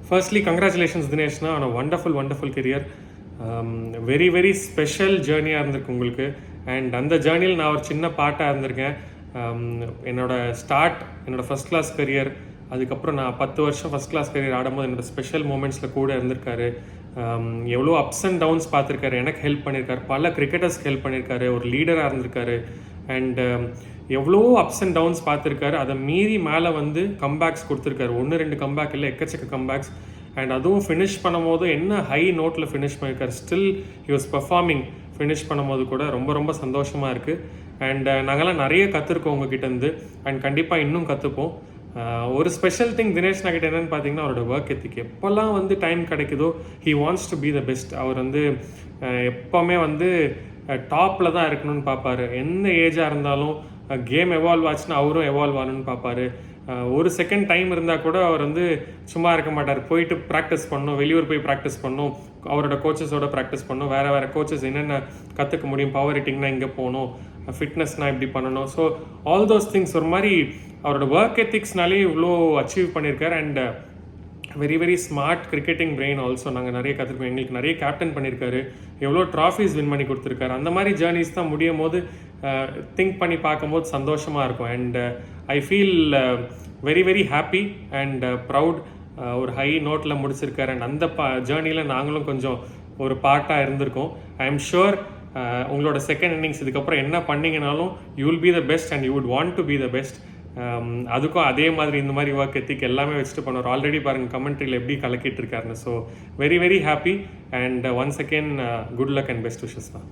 Firstly, congratulations Dineshna on a wonderful career. Very very special ஜேர்னியாக இருந்திருக்கு உங்களுக்கு. And அந்த ஜேர்னியில் நான் ஒரு சின்ன பார்ட்டாக இருந்திருக்கேன். என்னோடய ஃபஸ்ட் கிளாஸ் கரியர், அதுக்கப்புறம் நான் 10 வருஷம் ஃபஸ்ட் கிளாஸ் கரியர் ஆடும்போது என்னோடய ஸ்பெஷல் மூமெண்ட்ஸில் கூட இருந்திருக்காரு. எவ்வளோ அப்ஸ் அண்ட் டவுன்ஸ் பார்த்துருக்காரு, எனக்கு ஹெல்ப் பண்ணியிருக்காரு, பல கிரிக்கெட்டர்ஸ்க்கு ஹெல்ப் பண்ணியிருக்காரு, ஒரு லீடராக இருந்திருக்காரு. அண்ட் எவ்வளோ அப்ஸ் அண்ட் டவுன்ஸ் பார்த்துருக்காரு. அதை மீறி மேலே வந்து கம்பேக்ஸ் கொடுத்துருக்காரு. 1-2 கம்பேக் இல்லை, எக்கச்சக்க கம்பேக்ஸ். அண்ட் அதுவும் ஃபினிஷ் பண்ணும்போது என்ன ஹை நோட்டில் ஃபினிஷ் பண்ணியிருக்காரு. Still he was performing. Finish பண்ணும்போது கூட ரொம்ப சந்தோஷமாக இருக்குது. அண்ட் நாங்கள்லாம் நிறைய கற்றுருக்கோம் உங்ககிட்டேருந்து. அண்ட் கண்டிப்பாக இன்னும் கற்றுப்போம். ஒரு ஸ்பெஷல் திங் தினேஷ் நகிட்ட என்னென்னு பார்த்தீங்கன்னா, அவரோட ஒர்க் எத்திக். எப்போல்லாம் வந்து டைம் கிடைக்குதோ he wants to be the best. அவர் வந்து எப்போவுமே வந்து டாப்பில் தான் இருக்கணும்னு பார்ப்பாரு. எந்த ஏஜாக இருந்தாலும் கேம் எவால்வ் ஆச்சுன்னா அவரும் எவால்வ் ஆகணும்னு பார்ப்பாரு. ஒரு செகண்ட் டைம் இருந்தால் கூட அவர் வந்து சும்மா இருக்க மாட்டார். போயிட்டு ப்ராக்டிஸ் பண்ணணும், வெளியூர் போய் ப்ராக்டிஸ் பண்ணணும், அவரோட கோச்சஸோட ப்ராக்டிஸ் பண்ணணும், வேறு கோச்சஸ் என்னென்ன கற்றுக்க முடியும், பவர் ஹிட்டிங்னா இங்கே போகணும், ஃபிட்னஸ்னால் இப்படி பண்ணணும். ஸோ ஆல் தோஸ் திங்ஸ் ஒரு மாதிரி அவரோட ஒர்க் எத்திக்ஸ்னாலே இவ்வளோ அச்சீவ் பண்ணியிருக்காரு. And very smart cricketing brain also. நாங்கள் நிறைய கற்றுருக்கோம். எங்களுக்கு நிறைய கேப்டன் பண்ணியிருக்காரு, எவ்வளோ ட்ராஃபீஸ் வின் பண்ணி கொடுத்துருக்காரு. அந்த மாதிரி ஜேர்னிஸ் தான் முடியும் போது திங்க் பண்ணி பார்க்கும்போது சந்தோஷமாக இருக்கும். And I feel very happy and proud. ஒரு ஹை நோட்டில் முடிச்சிருக்காரு. அண்ட் அந்த ஜேர்னியில் நாங்களும் கொஞ்சம் ஒரு பார்ட்டாக இருந்திருக்கோம். ஐ எம் ஷுர் உங்களோட செகண்ட் இன்னிங்ஸ் இதுக்கப்புறம் என்ன பண்ணிங்கனாலும் you will be the best and you would want to be the best. அதுக்கும் அதே மாதிரி இந்த மாதிரி ஒர்க் எத்திக் எல்லாமே வச்சுட்டு பண்ணுவார். ஆல்ரெடி பாருங்கள் கமெண்ட்ரியில் எப்படி கலக்கிட்டு இருக்காருன்னு. So very happy and once again good luck and best wishes தான்.